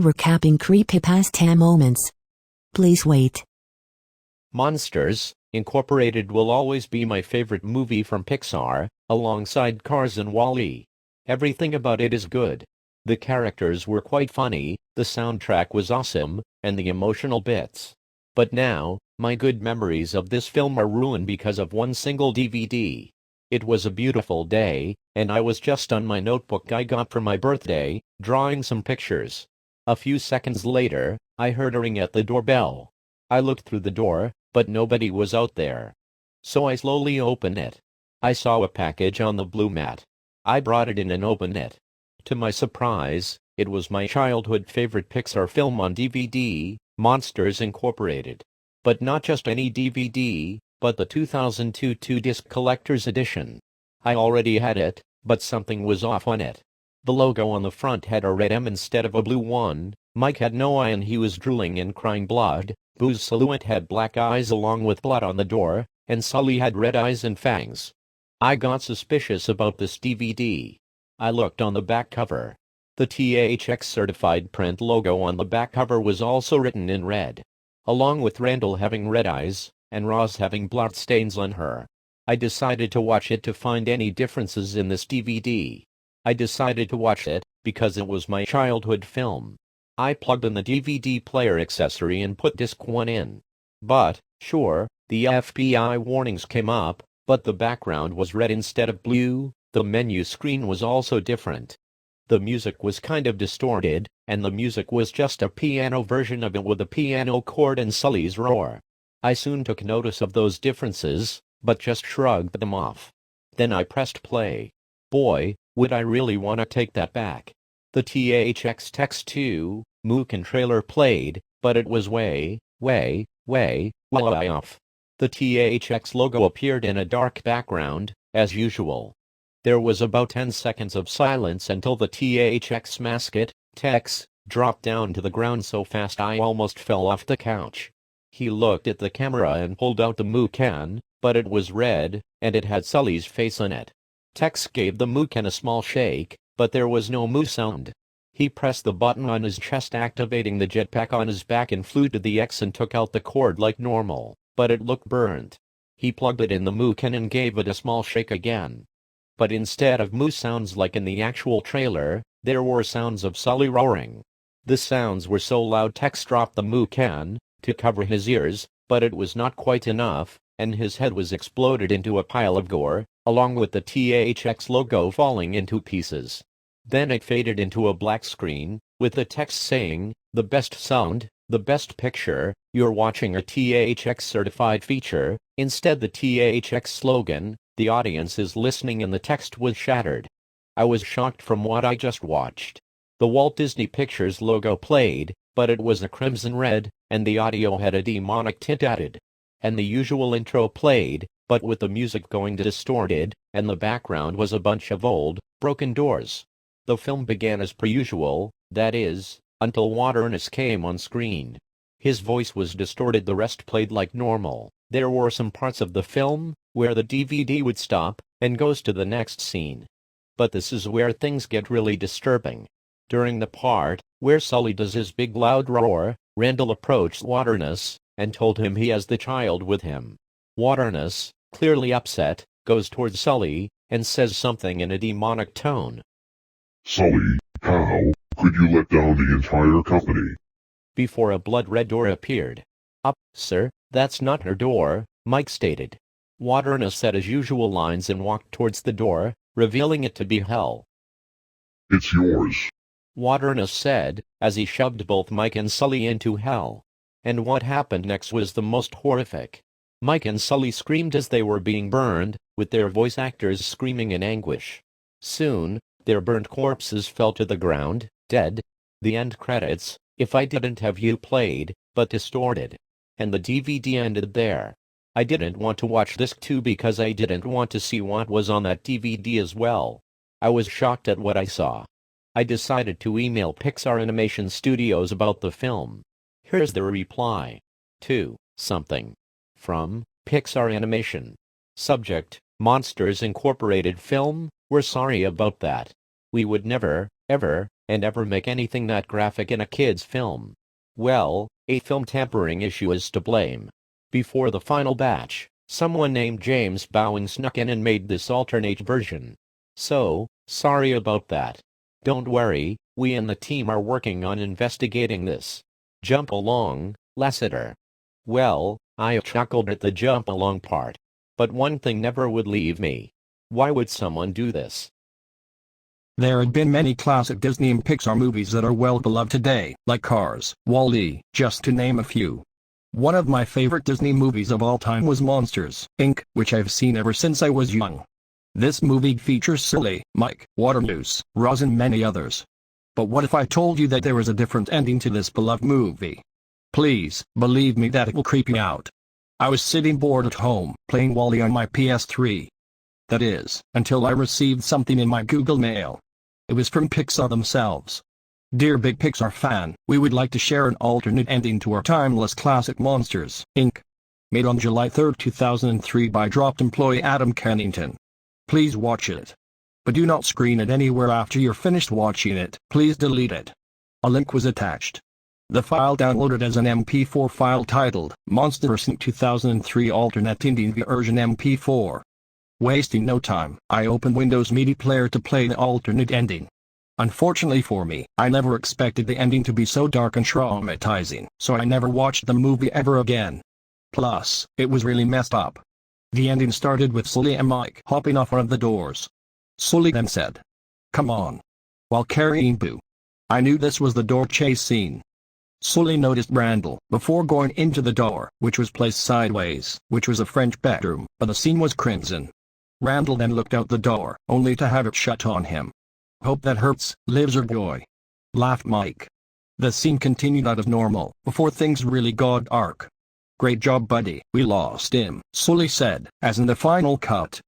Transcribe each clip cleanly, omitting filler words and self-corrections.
Recapping Creepypasta moments. Please wait. Monsters, Incorporated will always be my favorite movie from Pixar, alongside Cars and Wall-E. Everything about it is good. The characters were quite funny, the soundtrack was awesome, and the emotional bits. But now, my good memories of this film are ruined because of one single DVD. It was a beautiful day, and I was just on my notebook I got for my birthday, drawing some pictures. A few seconds later, I heard a ring at the doorbell. I looked through the door, but nobody was out there. So I slowly opened it. I saw a package on the blue mat. I brought it in and opened it. To my surprise, it was my childhood favorite Pixar film on DVD, Monsters Incorporated. But not just any DVD, but the 2002 2-disc collector's edition. I already had it, but something was off on it. The logo on the front had a red M instead of a blue one, Mike had no eye and he was drooling and crying blood, Boo's silhouette had black eyes along with blood on the door, and Sully had red eyes and fangs. I got suspicious about this DVD. I looked on the back cover. The THX certified print logo on the back cover was also written in red. Along with Randall having red eyes, and Roz having blood stains on her. I decided to watch it to find any differences in this DVD. I decided to watch it, because it was my childhood film. I plugged in the DVD player accessory and put disc 1 in. But, sure, the FBI warnings came up, but the background was red instead of blue, the menu screen was also different. The music was kind of distorted, and the music was just a piano version of it with a piano chord and Sully's roar. I soon took notice of those differences, but just shrugged them off. Then I pressed play. Boy, would I really want to take that back. The THX Text 2, Mookin trailer played, but it was way off. The THX logo appeared in a dark background, as usual. There was about 10 seconds of silence until the THX mascot, Tex, dropped down to the ground so fast I almost fell off the couch. He looked at the camera and pulled out the moo can, but it was red, and it had Sully's face on it. Tex gave the moo can a small shake, but there was no moo sound. He pressed the button on his chest activating the jetpack on his back and flew to the X and took out the cord like normal, but it looked burnt. He plugged it in the moo can and gave it a small shake again. But instead of moo sounds like in the actual trailer, there were sounds of Sully roaring. The sounds were so loud Tex dropped the moo can to cover his ears, but it was not quite enough, and his head was exploded into a pile of gore, along with the THX logo falling into pieces. Then it faded into a black screen, with the text saying, "The best sound, the best picture, you're watching a THX certified feature." Instead the THX slogan, "The audience is listening," and the text was shattered. I was shocked from what I just watched. The Walt Disney Pictures logo played, but it was a crimson red, and the audio had a demonic tint added. And the usual intro played, but with the music going distorted, and the background was a bunch of old, broken doors. The film began as per usual, that is, until Waterness came on screen. His voice was distorted, the rest played like normal. There were some parts of the film where the DVD would stop and goes to the next scene. But this is where things get really disturbing. During the part where Sully does his big loud roar, Randall approached Waterness and told him he has the child with him. Waterness, clearly upset, goes towards Sully and says something in a demonic tone. "Sully, how could you let down the entire company?" Before a blood-red door appeared. Sir, that's not her door," Mike stated. Waterness said his usual lines and walked towards the door, revealing it to be hell. "It's yours," Waterness said, as he shoved both Mike and Sully into hell. And what happened next was the most horrific. Mike and Sully screamed as they were being burned, with their voice actors screaming in anguish. Soon, their burnt corpses fell to the ground, dead. The end credits, "If I Didn't Have You" played, but distorted. And the DVD ended there. I didn't want to watch disc 2 because I didn't want to see what was on that DVD as well. I was shocked at what I saw. I decided to email Pixar Animation Studios about the film. Here's the reply. To something. From Pixar Animation. Subject, Monsters Incorporated film. "We're sorry about that. We would never, ever, and ever make anything that graphic in a kid's film. Well, a film tampering issue is to blame. Before the final batch, someone named James Bowen snuck in and made this alternate version. So, sorry about that. Don't worry, we and the team are working on investigating this. Jump along, Lasseter. Well, I chuckled at the jump along part. But one thing never would leave me. Why would someone do this? There had been many classic Disney and Pixar movies that are well beloved today, like Cars, Wall-E, just to name a few. One of my favorite Disney movies of all time was Monsters, Inc., which I've seen ever since I was young. This movie features Sully, Mike, Waternoose, Roz and many others. But what if I told you that there is a different ending to this beloved movie? Please, believe me that it will creep you out. I was sitting bored at home, playing Wall-E on my PS3. That is, until I received something in my Google Mail. It was from Pixar themselves. Dear Big Pixar fan, we would like to share an alternate ending to our timeless classic Monsters, Inc. Made on July 3, 2003 by dropped employee Adam Kennington. Please watch it. But do not screen it anywhere after you're finished watching it. Please delete it. A link was attached. The file downloaded as an MP4 file titled Monsters Inc. 2003 Alternate Ending version MP4. Wasting no time, I opened Windows Media Player to play the alternate ending. Unfortunately for me, I never expected the ending to be so dark and traumatizing, so I never watched the movie ever again. Plus, it was really messed up. The ending started with Sully and Mike hopping off one of the doors. Sully then said, "Come on," while carrying Boo. I knew this was the door chase scene. Sully noticed Randall before going into the door, which was placed sideways, which was a French bedroom, but the scene was crimson. Randall then looked out the door, only to have it shut on him. "Hope that hurts, lives or boy," laughed Mike. The scene continued out of normal, before things really got dark. "Great job buddy, we lost him," Sully said, as in the final cut.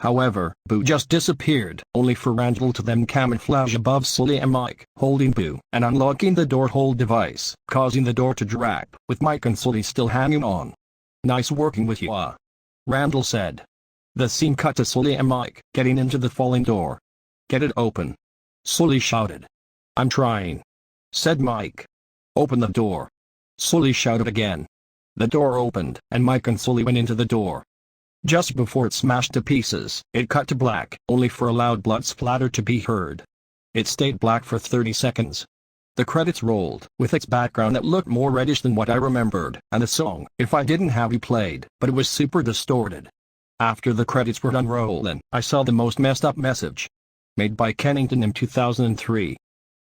However, Boo just disappeared, only for Randall to then camouflage above Sully and Mike, holding Boo, and unlocking the door hold device, causing the door to drag, with Mike and Sully still hanging on. "Nice working with you, Randall said. The scene cut to Sully and Mike, getting into the falling door. "Get it open," Sully shouted. "I'm trying," said Mike. "Open the door," Sully shouted again. The door opened, and Mike and Sully went into the door. Just before it smashed to pieces, it cut to black, only for a loud blood splatter to be heard. It stayed black for 30 seconds. The credits rolled, with its background that looked more reddish than what I remembered, and the song, If I Didn't Have You, played, but it was super distorted. After the credits were done rolling, I saw the most messed up message. Made by Kennington in 2003.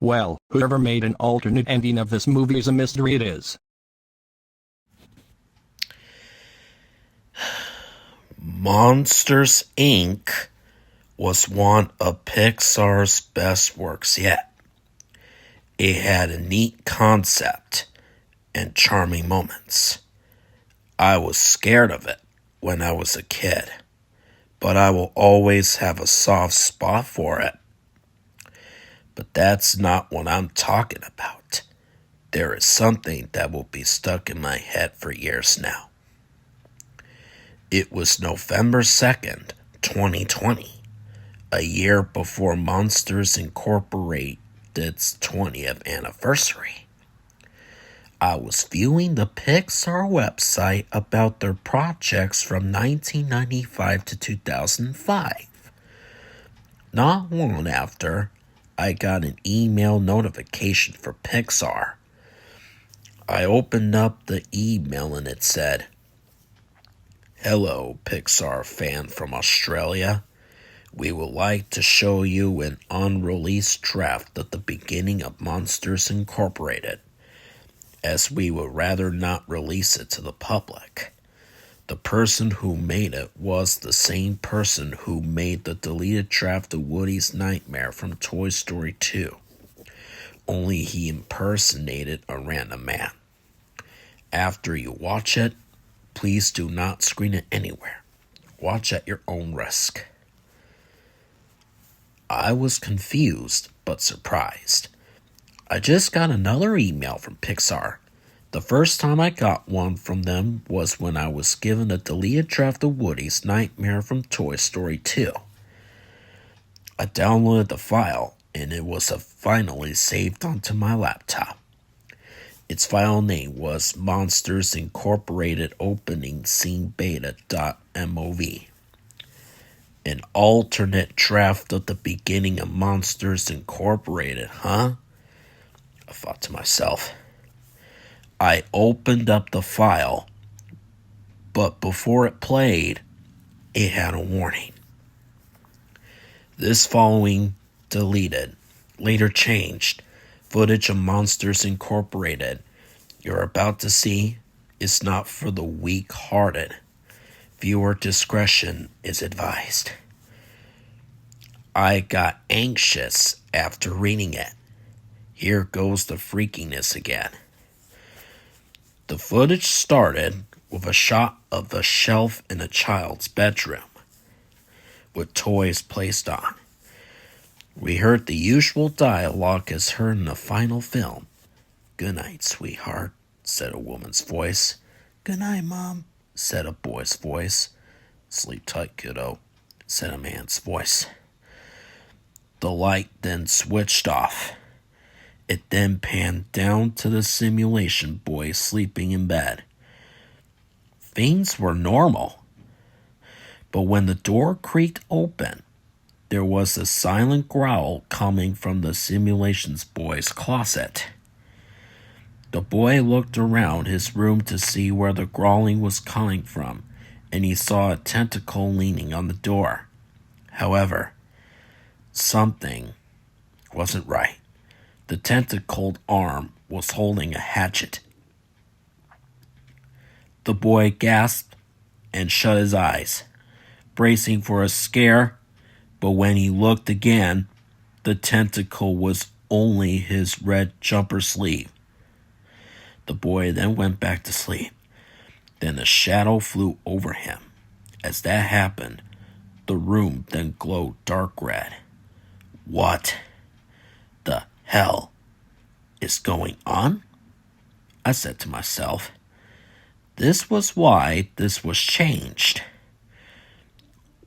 Well, whoever made an alternate ending of this movie is a mystery it is. Monsters, Inc. was one of Pixar's best works yet. It had a neat concept and charming moments. I was scared of it when I was a kid, but I will always have a soft spot for it. But that's not what I'm talking about. There is something that will be stuck in my head for years now. It was November 2nd, 2020, a year before Monsters Incorporated's 20th anniversary. I was viewing the Pixar website about their projects from 1995 to 2005. Not long after, I got an email notification for Pixar. I opened up the email and it said, "Hello, Pixar fan from Australia. We would like to show you an unreleased draft of the beginning of Monsters Incorporated, as we would rather not release it to the public. The person who made it was the same person who made the deleted draft of Woody's Nightmare from Toy Story 2. Only he impersonated a random man. After you watch it, please do not screen it anywhere. Watch at your own risk." I was confused but surprised. I just got another email from Pixar. The first time I got one from them was when I was given a deleted draft of Woody's Nightmare from Toy Story 2. I downloaded the file and it was finally saved onto my laptop. Its file name was Monsters Incorporated Opening Scene Beta.mov. An alternate draft of the beginning of Monsters Incorporated, huh? I thought to myself. I opened up the file, but before it played, it had a warning. This following deleted, later changed, footage of Monsters Incorporated you're about to see is not for the weak-hearted. Viewer discretion is advised. I got anxious after reading it. Here goes the freakiness again. The footage started with a shot of the shelf in a child's bedroom, with toys placed on. We heard the usual dialogue as heard in the final film. "Good night, sweetheart," said a woman's voice. "Good night, Mom," said a boy's voice. "Sleep tight, kiddo," said a man's voice. The light then switched off. It then panned down to the simulation boy sleeping in bed. Things were normal. But when the door creaked open, there was a silent growl coming from the simulations boy's closet. The boy looked around his room to see where the growling was coming from, and he saw a tentacle leaning on the door. However, something wasn't right. The tentacled arm was holding a hatchet. The boy gasped and shut his eyes, bracing for a scare, but when he looked again, the tentacle was only his red jumper sleeve. The boy then went back to sleep. Then a shadow flew over him. As that happened, the room then glowed dark red. What the hell is going on? I said to myself. This was why this was changed.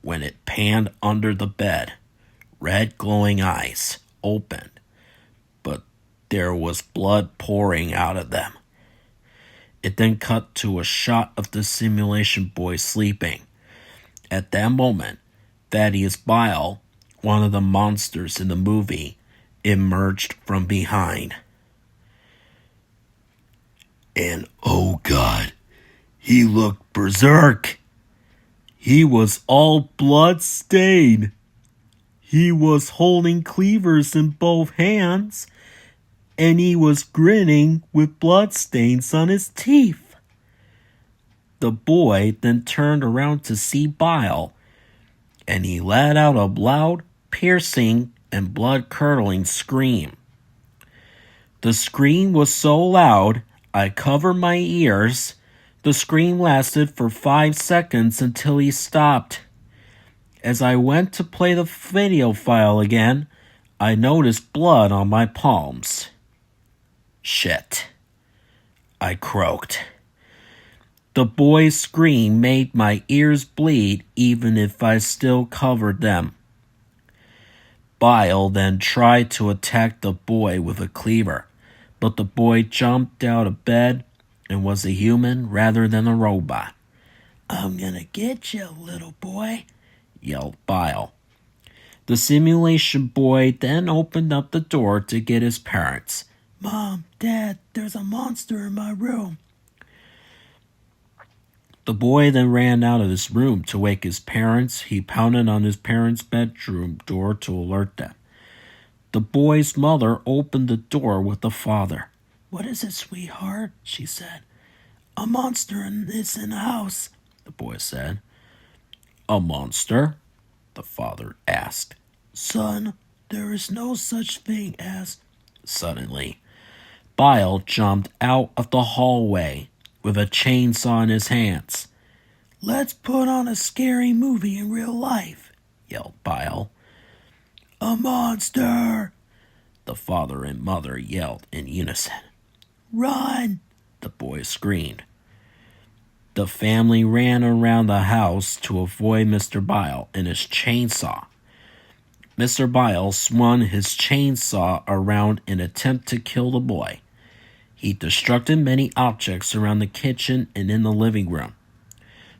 When it panned under the bed, red glowing eyes opened, but there was blood pouring out of them. It then cut to a shot of the simulation boy sleeping. At that moment, Thaddeus Bile, one of the monsters in the movie, emerged from behind. And oh God, he looked berserk. He was all blood-stained. He was holding cleavers in both hands, and he was grinning with bloodstains on his teeth. The boy then turned around to see Bile, and he let out a loud, piercing, and blood-curdling scream. The scream was so loud, I covered my ears. The scream lasted for 5 seconds until he stopped. As I went to play the video file again, I noticed blood on my palms. Shit, I croaked. The boy's scream made my ears bleed even if I still covered them. Bile then tried to attack the boy with a cleaver, but the boy jumped out of bed and was a human rather than a robot. "I'm gonna get you, little boy," yelled Bile. The simulation boy then opened up the door to get his parents. "Mom, Dad, there's a monster in my room." The boy then ran out of his room to wake his parents. He pounded on his parents' bedroom door to alert them. The boy's mother opened the door with the father. "What is it, sweetheart?" she said. "A monster is in the house," the boy said. "A monster?" the father asked. "Son, there is no such thing as..." Suddenly, Bile jumped out of the hallway with a chainsaw in his hands. "Let's put on a scary movie in real life," yelled Bile. "A monster!" the father and mother yelled in unison. "Run!" the boy screamed. The family ran around the house to avoid Mr. Bile and his chainsaw. Mr. Bile swung his chainsaw around in an attempt to kill the boy. He destructed many objects around the kitchen and in the living room.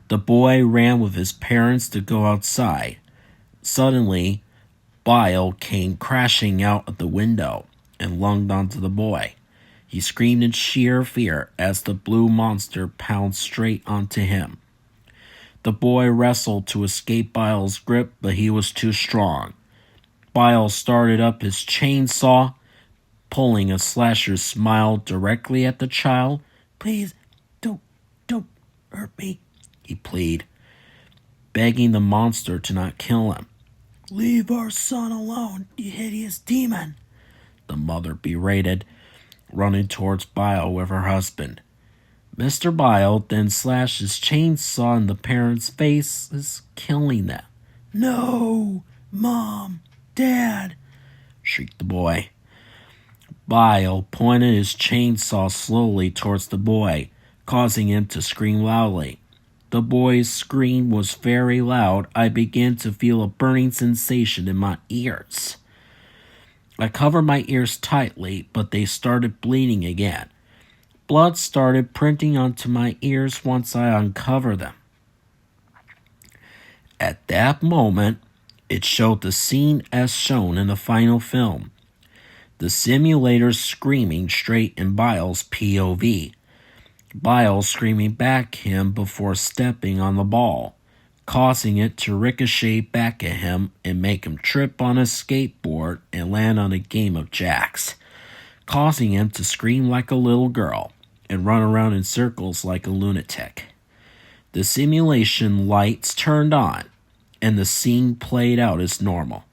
The boy ran with his parents to go outside. Suddenly, Bile came crashing out of the window and lunged onto the boy. He screamed in sheer fear as the blue monster pounced straight onto him. The boy wrestled to escape Bile's grip, but he was too strong. Bile started up his chainsaw, pulling a slasher's smile directly at the child. "Please, don't hurt me," he pleaded, begging the monster to not kill him. "Leave our son alone, you hideous demon," the mother berated, running towards Bile with her husband. Mr. Bile then slashed his chainsaw in the parents' faces, killing them. "No, Mom, Dad," shrieked the boy. Bile pointed his chainsaw slowly towards the boy, causing him to scream loudly. The boy's scream was very loud. I began to feel a burning sensation in my ears. I covered my ears tightly, but they started bleeding again. Blood started printing onto my ears once I uncovered them. At that moment, it showed the scene as shown in the final film. The simulator screaming straight in Bile's POV. Bile screaming back at him before stepping on the ball, causing it to ricochet back at him and make him trip on a skateboard and land on a game of jacks, causing him to scream like a little girl and run around in circles like a lunatic. The simulation lights turned on, and the scene played out as normal.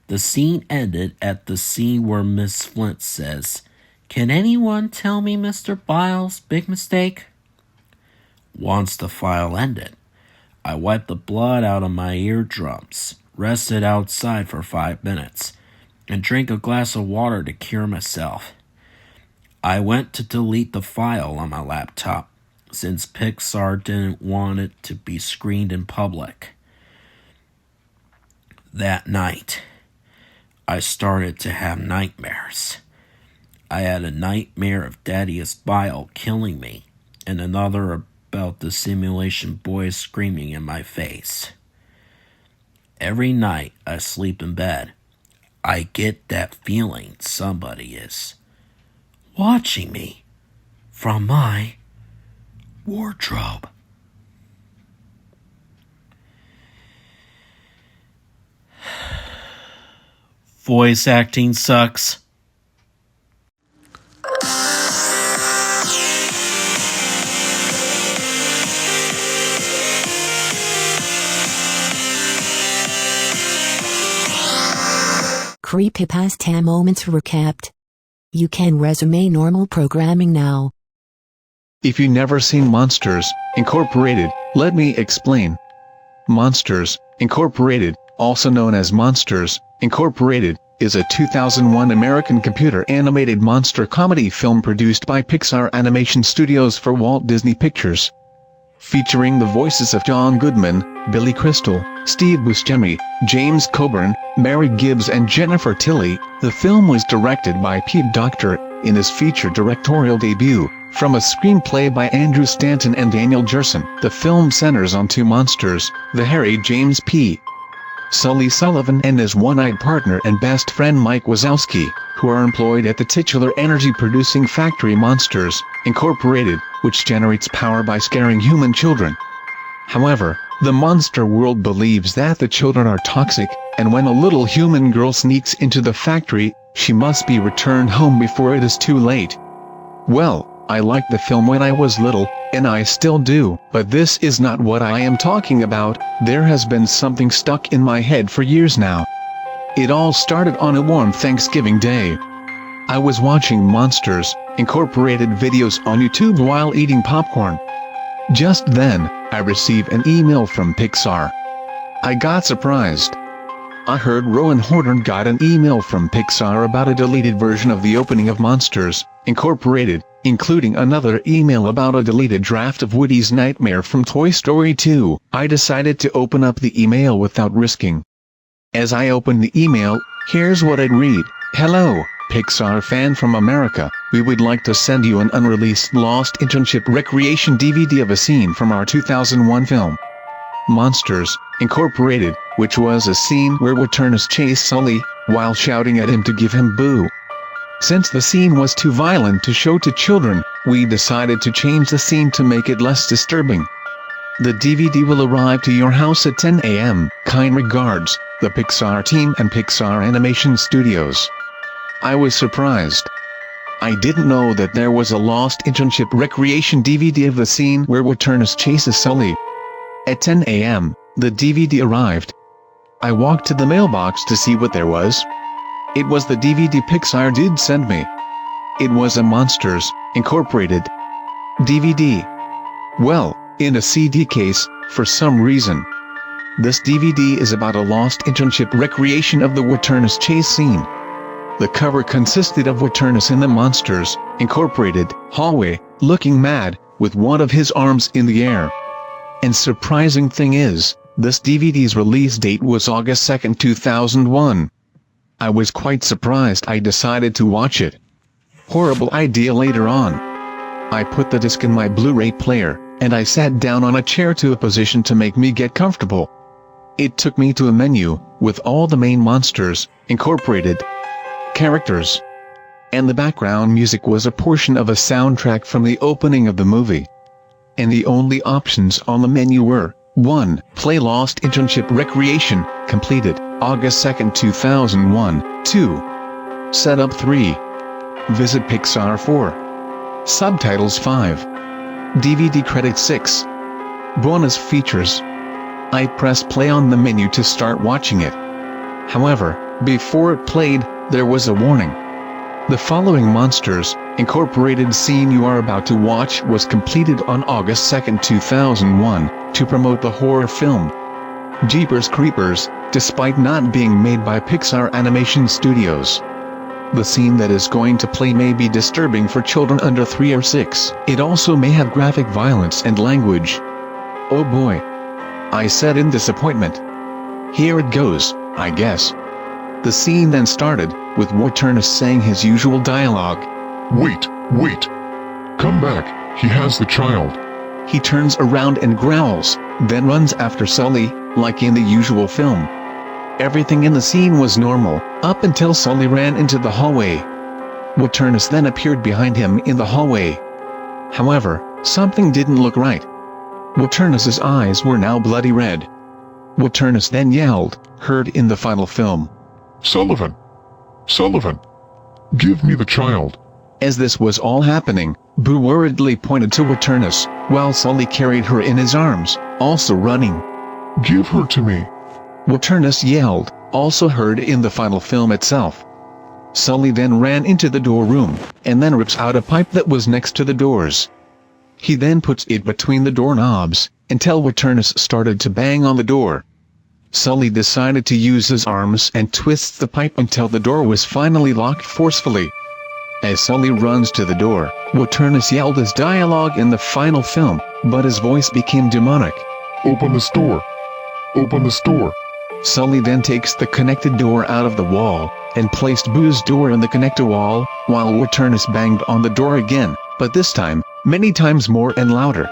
The scene ended at the scene where Miss Flint says, "Can anyone tell me Mr. Bile's big mistake?" Once the file ended, I wiped the blood out of my eardrums, rested outside for 5 minutes, and drank a glass of water to cure myself. I went to delete the file on my laptop, since Pixar didn't want it to be screened in public. That night, I started to have nightmares. I had a nightmare of Thaddeus Bile killing me, and another about the simulation boy screaming in my face. Every night I sleep in bed, I get that feeling somebody is watching me from my wardrobe. Voice acting sucks. Creepypasta moments recapped. You can resume normal programming now. If you never seen Monsters, Incorporated, let me explain. Monsters, Incorporated, also known as Monsters, Incorporated, is a 2001 American computer animated monster comedy film produced by Pixar Animation Studios for Walt Disney Pictures. Featuring the voices of John Goodman, Billy Crystal, Steve Buscemi, James Coburn, Mary Gibbs and Jennifer Tilly, the film was directed by Pete Docter, in his feature directorial debut, from a screenplay by Andrew Stanton and Daniel Jerson. The film centers on two monsters, the hairy James P. Sully Sullivan and his one-eyed partner and best friend Mike Wazowski, who are employed at the titular energy-producing factory Monsters, Incorporated, which generates power by scaring human children. However, the monster world believes that the children are toxic, and when a little human girl sneaks into the factory, she must be returned home before it is too late. Well, I liked the film when I was little, and I still do, but this is not what I am talking about. There has been something stuck in my head for years now. It all started on a warm Thanksgiving day. I was watching Monsters, Incorporated videos on YouTube while eating popcorn. Just then, I received an email from Pixar. I got surprised. I heard Rowan Horton got an email from Pixar about a deleted version of the opening of Monsters, Incorporated, including another email about a deleted draft of Woody's Nightmare from Toy Story 2. I decided to open up the email without risking As I opened the email, here's what I'd read. Hello, Pixar fan from America. We would like to send you an unreleased Lost Internship Recreation DVD of a scene from our 2001 film, Monsters, Incorporated, which was a scene where Waternus chased Sully, while shouting at him to give him boo. Since the scene was too violent to show to children, we decided to change the scene to make it less disturbing. The DVD will arrive to your house at 10 a.m. Kind regards, the Pixar team and Pixar Animation Studios. I was surprised. I didn't know that there was a Lost Internship Recreation DVD of the scene where Waternus chases Sully. At 10 a.m., the DVD arrived. I walked to the mailbox to see what there was. It was the DVD Pixar did send me. It was a Monsters, Incorporated DVD. Well, in a CD case, for some reason. This DVD is about a Lost Internship recreation of the Waternus chase scene. The cover consisted of Waternus in the Monsters, Incorporated hallway, looking mad, with one of his arms in the air. And surprising thing is, this DVD's release date was August 2, 2001. I was quite surprised. I decided to watch it. Horrible idea. Later on, I put the disc in my Blu-ray player, and I sat down on a chair to a position to make me get comfortable. It took me to a menu, with all the main Monsters, Incorporated characters. And the background music was a portion of a soundtrack from the opening of the movie. And the only options on the menu were, 1. Play Lost Internship Recreation, completed, August 2, 2001, 2. Setup 3. Visit Pixar 4. Subtitles 5. DVD credits 6. Bonus features. I pressed play on the menu to start watching it. However, before it played, there was a warning. The following Monsters, Incorporated scene you are about to watch was completed on August 2, 2001, to promote the horror film Jeepers Creepers, despite not being made by Pixar Animation Studios. The scene that is going to play may be disturbing for children under 3 or 6. It also may have graphic violence and language. Oh boy, I said in disappointment. Here it goes, I guess. The scene then started, with Waternus saying his usual dialogue. Wait, wait. Come back, he has the child. He turns around and growls, then runs after Sully, like in the usual film. Everything in the scene was normal, up until Sully ran into the hallway. Waternus then appeared behind him in the hallway. However, something didn't look right. Waternus's eyes were now bloody red. Waternus then yelled, heard in the final film. Sullivan! Sullivan! Give me the child! As this was all happening, Boo worriedly pointed to Waternus, while Sully carried her in his arms, also running. Give her to me! Waternus yelled, also heard in the final film itself. Sully then ran into the door room, and then rips out a pipe that was next to the doors. He then puts it between the doorknobs, until Waternus started to bang on the door. Sully decided to use his arms and twists the pipe until the door was finally locked forcefully. As Sully runs to the door, Waternus yelled his dialogue in the final film, but his voice became demonic. Open this door! Open this door! Sully then takes the connected door out of the wall, and placed Boo's door in the connector wall, while Waternus banged on the door again, but this time, many times more and louder.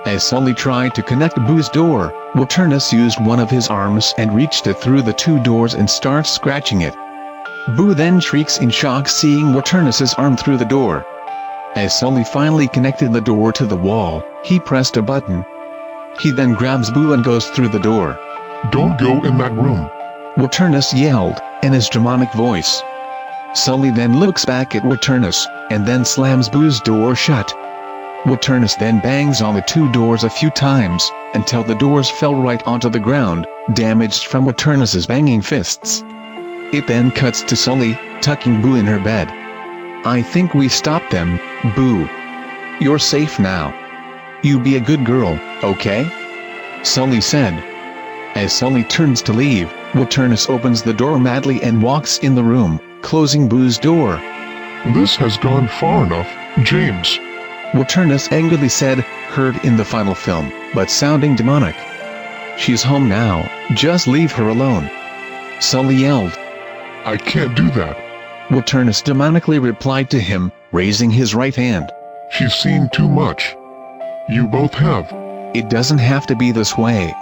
As Sully tried to connect Boo's door, Waternus used one of his arms and reached it through the 2 doors and starts scratching it. Boo then shrieks in shock seeing Waternus's arm through the door. As Sully finally connected the door to the wall, he pressed a button. He then grabs Boo and goes through the door. Don't go in that room! Waternus yelled, in his demonic voice. Sully then looks back at Waternus, and then slams Boo's door shut. Waternus then bangs on the 2 doors a few times, until the doors fell right onto the ground, damaged from Waternus's banging fists. It then cuts to Sully, tucking Boo in her bed. I think we stopped them, Boo. You're safe now. You be a good girl, okay? Sully said. As Sully turns to leave, Waternus opens the door madly and walks in the room, closing Boo's door. This has gone far enough, James. Waternus angrily said, heard in the final film, but sounding demonic. She's home now, just leave her alone. Sully yelled. I can't do that. Waternus demonically replied to him, raising his right hand. She's seen too much. You both have. It doesn't have to be this way,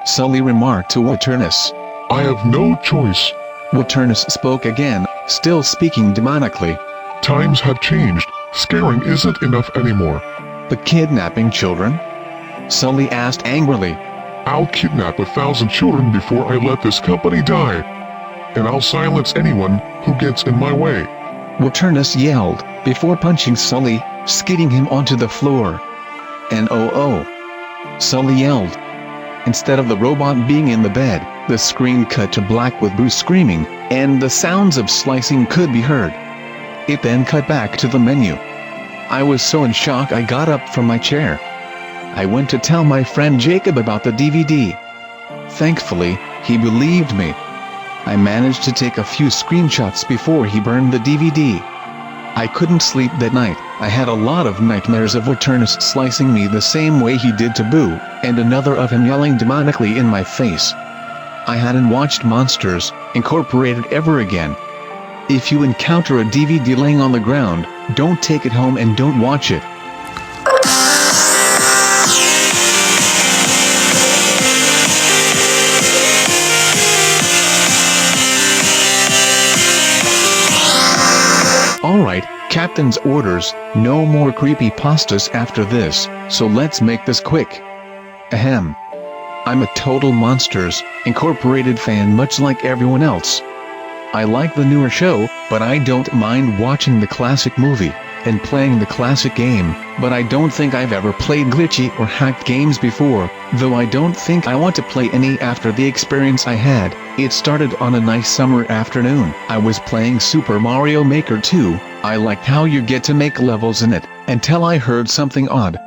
Sully remarked to Waternus. I have no choice. Waternus spoke again, still speaking demonically. Times have changed. Scaring isn't enough anymore. But kidnapping children? Sully asked angrily. I'll kidnap 1,000 children before I let this company die. And I'll silence anyone who gets in my way. Waternus yelled, before punching Sully, skidding him onto the floor. And oh, Sully yelled. Instead of the robot being in the bed, the screen cut to black with Bruce screaming, and the sounds of slicing could be heard. It then cut back to the menu. I was so in shock I got up from my chair. I went to tell my friend Jacob about the DVD. Thankfully, he believed me. I managed to take a few screenshots before he burned the DVD. I couldn't sleep that night. I had a lot of nightmares of Waternus slicing me the same way he did to Boo, and another of him yelling demonically in my face. I hadn't watched Monsters, Incorporated ever again. If you encounter a DVD laying on the ground, don't take it home and don't watch it. Alright, Captain's orders, no more creepypastas after this, so let's make this quick. Ahem. I'm a total Monsters, Incorporated fan much like everyone else. I like the newer show, but I don't mind watching the classic movie, and playing the classic game, but I don't think I've ever played glitchy or hacked games before, though I don't think I want to play any after the experience I had. It started on a nice summer afternoon. I was playing Super Mario Maker 2, I liked how you get to make levels in it, until I heard something odd.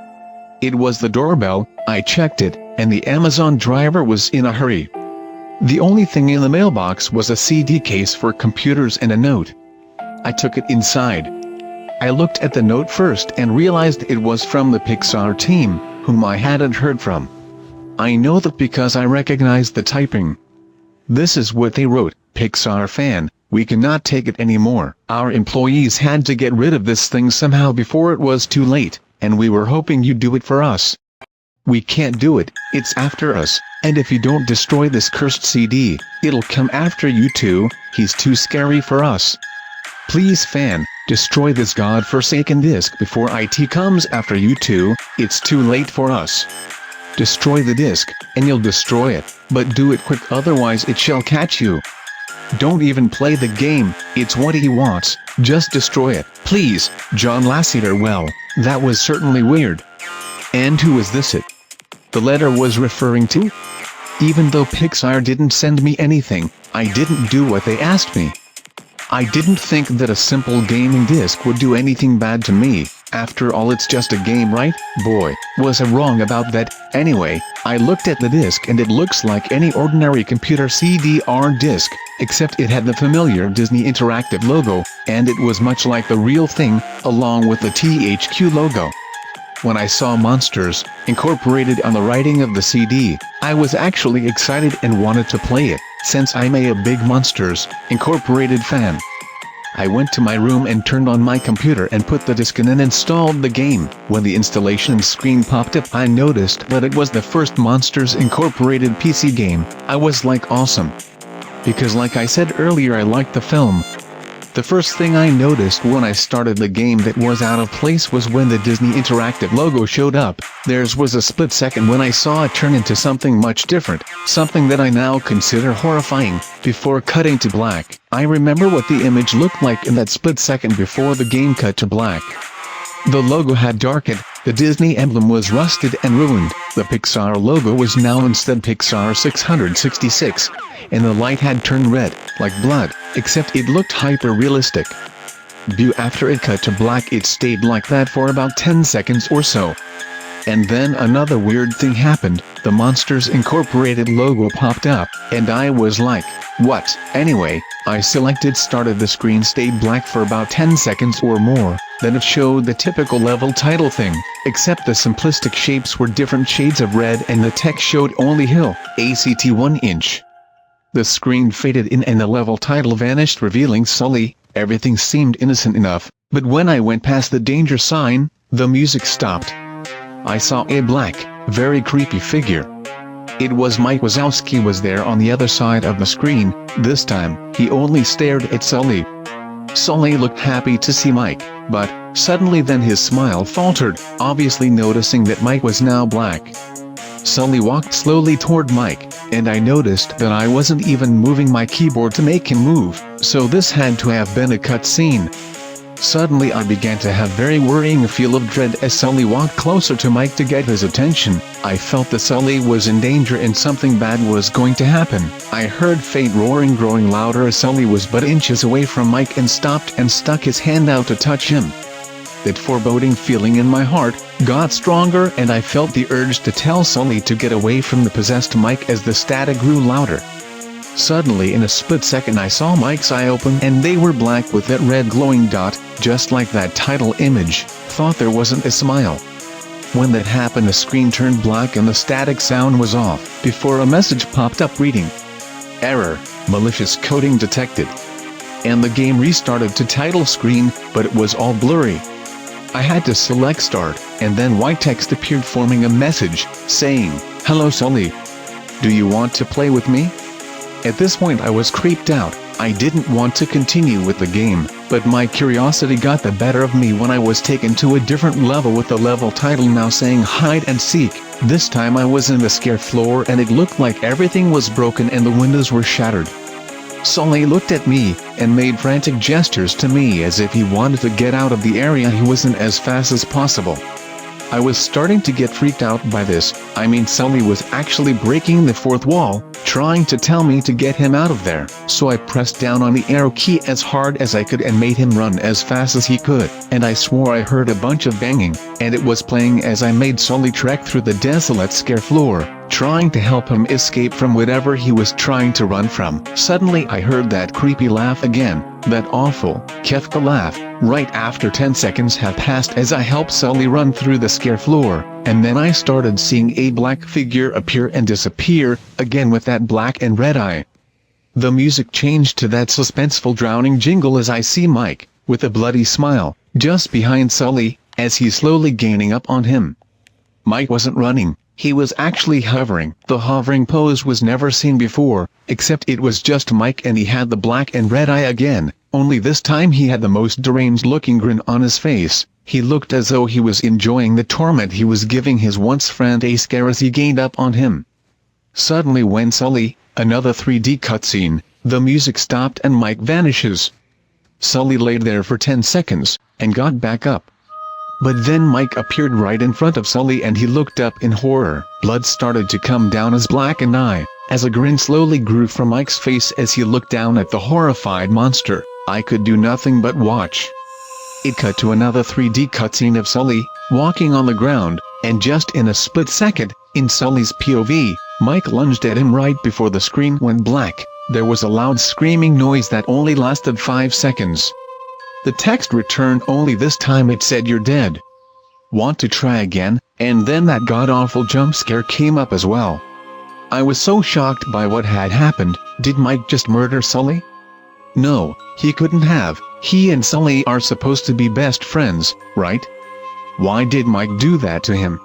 It was the doorbell, I checked it, and the Amazon driver was in a hurry. The only thing in the mailbox was a CD case for computers and a note. I took it inside. I looked at the note first and realized it was from the Pixar team, whom I hadn't heard from. I know that because I recognized the typing. This is what they wrote: Pixar fan, we cannot take it anymore. Our employees had to get rid of this thing somehow before it was too late, and we were hoping you'd do it for us. We can't do it, it's after us, and if you don't destroy this cursed CD, it'll come after you too. He's too scary for us. Please fan, destroy this godforsaken disc before IT comes after you two. It's too late for us. Destroy the disc, and you'll destroy it, but do it quick otherwise it shall catch you. Don't even play the game, it's what he wants, just destroy it, please. John Lasseter. Well, that was certainly weird. And who is this it? The letter was referring to? Even though Pixar didn't send me anything, I didn't do what they asked me. I didn't think that a simple gaming disc would do anything bad to me. After all, it's just a game, right? Boy, was I wrong about that. Anyway, I looked at the disc and it looks like any ordinary computer CD-R disc, except it had the familiar Disney Interactive logo, and it was much like the real thing, along with the THQ logo. When I saw Monsters, Incorporated on the writing of the CD, I was actually excited and wanted to play it, since I'm a big Monsters, Incorporated fan. I went to my room and turned on my computer and put the disc in and installed the game. When the installation screen popped up, I noticed that it was the first Monsters Incorporated PC game. I was like, awesome. Because like I said earlier, I liked the film. The first thing I noticed when I started the game that was out of place was when the Disney Interactive logo showed up. Theirs was a split second when I saw it turn into something much different, something that I now consider horrifying, before cutting to black. I remember what the image looked like in that split second before the game cut to black. The logo had darkened, the Disney emblem was rusted and ruined, the Pixar logo was now instead Pixar 666, and the light had turned red, like blood, except it looked hyper-realistic. After it cut to black, it stayed like that for about 10 seconds or so. And then another weird thing happened, the Monsters Incorporated logo popped up, and I was like, what? Anyway, I selected started, the screen stayed black for about 10 seconds or more, then it showed the typical level title thing, except the simplistic shapes were different shades of red and the text showed only Hill, ACT 1 inch. The screen faded in and the level title vanished, revealing Sully. Everything seemed innocent enough, but when I went past the danger sign, the music stopped. I saw a black, very creepy figure. It was Mike Wazowski was there on the other side of the screen. This time, he only stared at Sully. Sully looked happy to see Mike, but suddenly then his smile faltered, obviously noticing that Mike was now black. Sully walked slowly toward Mike, and I noticed that I wasn't even moving my keyboard to make him move, so this had to have been a cutscene. Suddenly I began to have very worrying feel of dread as Sully walked closer to Mike to get his attention. I felt that Sully was in danger and something bad was going to happen. I heard faint roaring growing louder as Sully was but inches away from Mike and stopped and stuck his hand out to touch him. That foreboding feeling in my heart got stronger and I felt the urge to tell Sully to get away from the possessed Mike as the static grew louder. Suddenly in a split second I saw Mike's eye open and they were black with that red glowing dot, just like that title image. Thought there wasn't a smile. When that happened the screen turned black and the static sound was off, before a message popped up reading, "Error, malicious coding detected." And the game restarted to title screen, but it was all blurry. I had to select start, and then white text appeared forming a message, saying, "Hello Sully. Do you want to play with me?" At this point I was creeped out. I didn't want to continue with the game, but my curiosity got the better of me when I was taken to a different level with the level title now saying hide and seek. This time I was in the scare floor and it looked like everything was broken and the windows were shattered. Sully looked at me, and made frantic gestures to me as if he wanted to get out of the area he was in as fast as possible. I was starting to get freaked out by this. I mean Sully was actually breaking the fourth wall, trying to tell me to get him out of there. So I pressed down on the arrow key as hard as I could and made him run as fast as he could, and I swore I heard a bunch of banging, and it was playing as I made Sully trek through the desolate scare floor, trying to help him escape from whatever he was trying to run from. Suddenly I heard that creepy laugh again, that awful, Kefka laugh, right after 10 seconds had passed as I helped Sully run through the scare floor, and then I started seeing a black figure appear and disappear, again with that black and red eye. The music changed to that suspenseful drowning jingle as I see Mike, with a bloody smile, just behind Sully, as he's slowly gaining up on him. Mike wasn't running. He was actually hovering. The hovering pose was never seen before, except it was just Mike and he had the black and red eye again, only this time he had the most deranged looking grin on his face. He looked as though he was enjoying the torment he was giving his once friend a scare as he gained up on him. Suddenly when Sully, another 3D cutscene, the music stopped and Mike vanishes. Sully laid there for 10 seconds, and got back up. But then Mike appeared right in front of Sully and he looked up in horror. Blood started to come down his blackened eye, as a grin slowly grew from Mike's face as he looked down at the horrified monster. I could do nothing but watch. It cut to another 3D cutscene of Sully, walking on the ground, and just in a split second, in Sully's POV, Mike lunged at him right before the screen went black. There was a loud screaming noise that only lasted 5 seconds. The text returned, only this time it said "You're dead. Want to try again?" And then that god-awful jump scare came up as well. I was so shocked by what had happened. Did Mike just murder Sully? No, he couldn't have. He and Sully are supposed to be best friends, right? Why did Mike do that to him?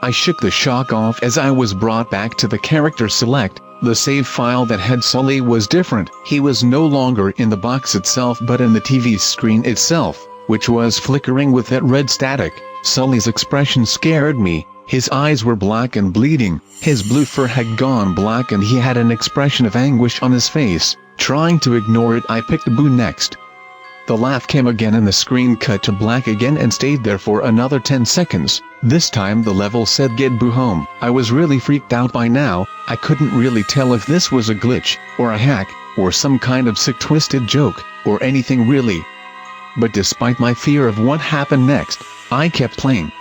I shook the shock off as I was brought back to the character select. The save file that had Sully was different. He was no longer in the box itself but in the TV screen itself, which was flickering with that red static. Sully's expression scared me. His eyes were black and bleeding, his blue fur had gone black and he had an expression of anguish on his face. Trying to ignore it, I picked Boo next. The laugh came again and the screen cut to black again and stayed there for another 10 seconds. This time the level said "Get Boo home." I was really freaked out by now. I couldn't really tell if this was a glitch, or a hack, or some kind of sick twisted joke, or anything really. But despite my fear of what happened next, I kept playing.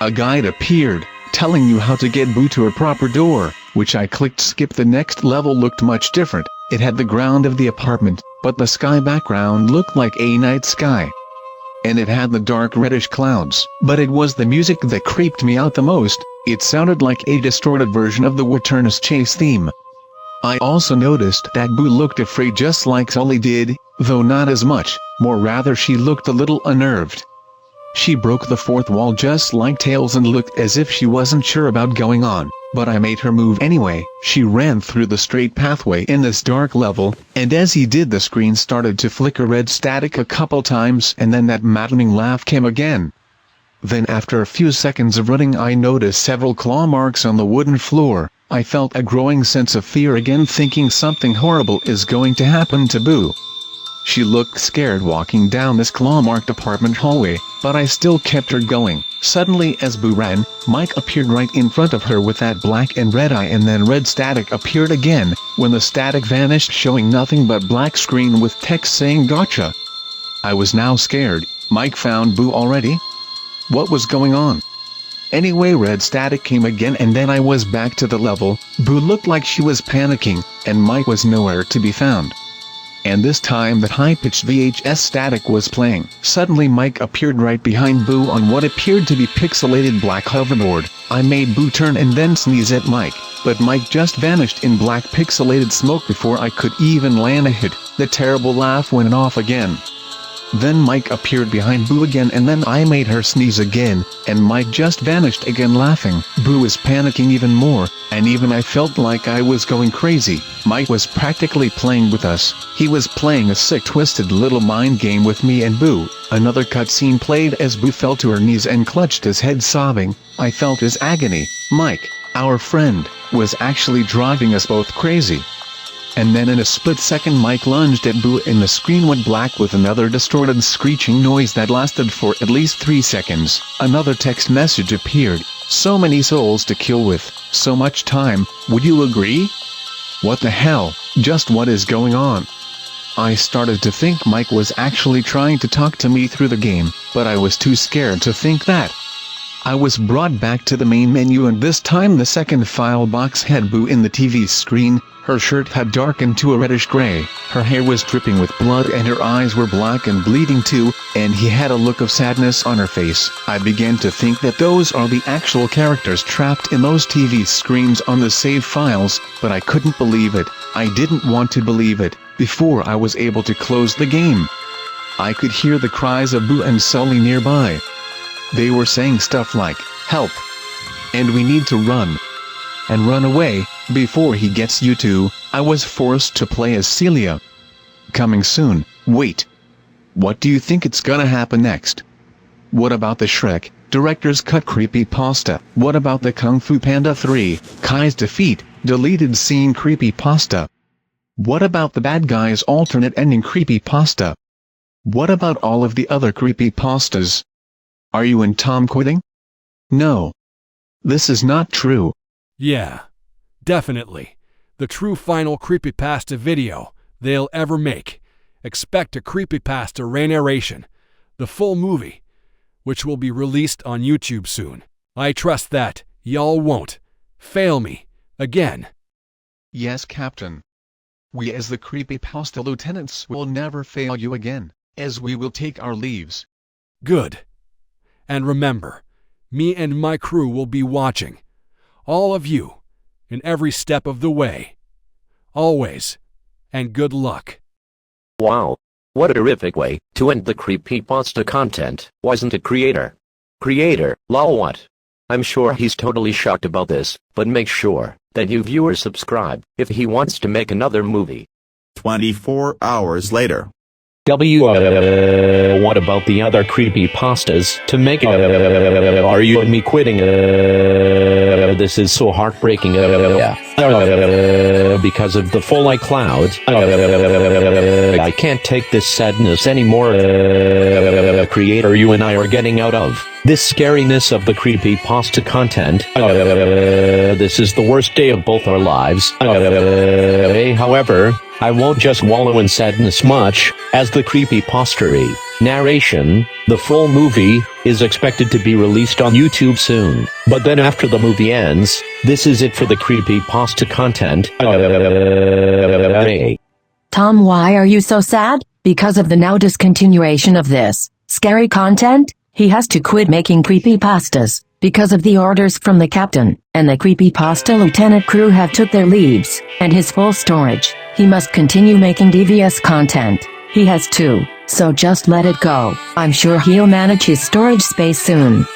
A guide appeared, telling you how to get Boo to a proper door, which I clicked skip. The next level looked much different. It had the ground of the apartment, but the sky background looked like a night sky. And it had the dark reddish clouds. But it was the music that creeped me out the most. It sounded like a distorted version of the Wilderness Chase theme. I also noticed that Boo looked afraid just like Sully did, though not as much, more rather she looked a little unnerved. She broke the fourth wall just like Tails and looked as if she wasn't sure about going on, but I made her move anyway. She ran through the straight pathway in this dark level, and as he did the screen started to flicker red static a couple times and then that maddening laugh came again. Then after a few seconds of running I noticed several claw marks on the wooden floor. I felt a growing sense of fear again, thinking something horrible is going to happen to Boo. She looked scared walking down this claw-marked apartment hallway, but I still kept her going. Suddenly as Boo ran, Mike appeared right in front of her with that black and red eye, and then red static appeared again, when the static vanished showing nothing but black screen with text saying gotcha. I was now scared. Mike found Boo already? What was going on? Anyway, red static came again and then I was back to the level. Boo looked like she was panicking, and Mike was nowhere to be found. And this time that high-pitched VHS static was playing. Suddenly Mike appeared right behind Boo on what appeared to be pixelated black hoverboard. I made Boo turn and then sneeze at Mike, but Mike just vanished in black pixelated smoke before I could even land a hit. The terrible laugh went off again. Then Mike appeared behind Boo again and then I made her sneeze again, and Mike just vanished again laughing. Boo was panicking even more, and even I felt like I was going crazy. Mike was practically playing with us. He was playing a sick twisted little mind game with me and Boo. Another cutscene played as Boo fell to her knees and clutched his head sobbing. I felt his agony. Mike, our friend, was actually driving us both crazy. And then in a split second Mike lunged at Boo and the screen went black with another distorted screeching noise that lasted for at least 3 seconds. Another text message appeared. So many souls to kill with, so much time, would you agree? What the hell, just what is going on? I started to think Mike was actually trying to talk to me through the game, but I was too scared to think that. I was brought back to the main menu and this time the second file box had Boo in the TV screen. Her shirt had darkened to a reddish gray, her hair was dripping with blood and her eyes were black and bleeding too, and he had a look of sadness on her face. I began to think that those are the actual characters trapped in those TV screens on the save files, but I couldn't believe it. I didn't want to believe it. Before I was able to close the game, I could hear the cries of Boo and Sully nearby. They were saying stuff like, "Help! And we need to run. And run away, before he gets you two." I was forced to play as Celia. Coming soon. Wait. What do you think it's gonna happen next? What about the Shrek Director's Cut Creepypasta? What about the Kung Fu Panda 3 Kai's Defeat Deleted Scene Creepypasta? What about the Bad Guys alternate ending Creepypasta? What about all of the other creepypastas? Are you and Tom quitting? No. This is not true. Yeah, definitely. The true final creepypasta video they'll ever make. Expect a creepypasta re-narration, the full movie, which will be released on YouTube soon. I trust that y'all won't fail me again. Yes, Captain. We as the creepypasta lieutenants will never fail you again, as we will take our leaves. Good. And remember, me and my crew will be watching. All of you, in every step of the way. Always. And good luck. Wow. What a terrific way to end the creepypasta content, wasn't it, creator? Creator, lol what? I'm sure he's totally shocked about this, but make sure that you viewers subscribe if he wants to make another movie. 24 hours later. What about the other creepypastas to make are you and me quitting? This is so heartbreaking. Because of the full MacLeod. I can't take this sadness anymore. Creator, you and I are getting out of this scariness of the creepypasta content. This is the worst day of both our lives. However, I won't just wallow in sadness much, as the creepypasta narration. The full movie is expected to be released on YouTube soon. But then after the movie ends, this is it for the creepypasta content. Tom, why are you so sad? Because of the now discontinuation of this scary content, he has to quit making creepypastas. Because of the orders from the captain, and the Creepypasta lieutenant crew have took their leaves, and his full storage, he must continue making devious content. He has to, so just let it go. I'm sure he'll manage his storage space soon.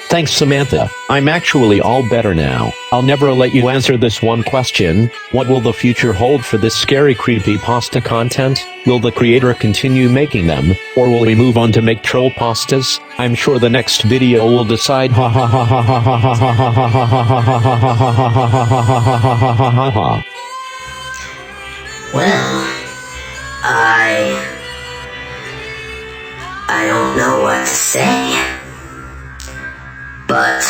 Thanks, Samantha. I'm actually all better now. I'll never let you answer this one question. What will the future hold for this scary creepypasta content? Will the creator continue making them, or will we move on to make troll pastas? I'm sure the next video will decide. Ha ha ha ha ha ha ha ha ha ha ha ha ha ha ha. Well, I don't know what to say. But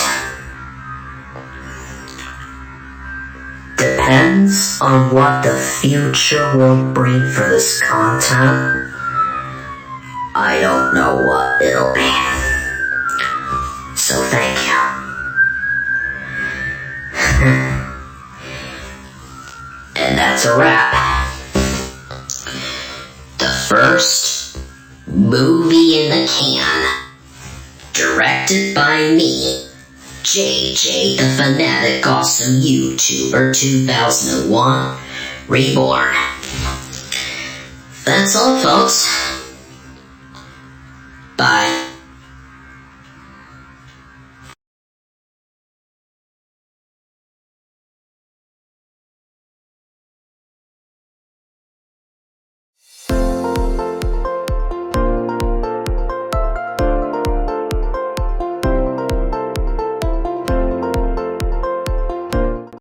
depends on what the future will bring for this content. I don't know what it'll be. So thank you. And that's a wrap. The first movie in the can. Directed by me, JJ the Fanatic Awesome YouTuber 2001 Reborn. That's all, folks.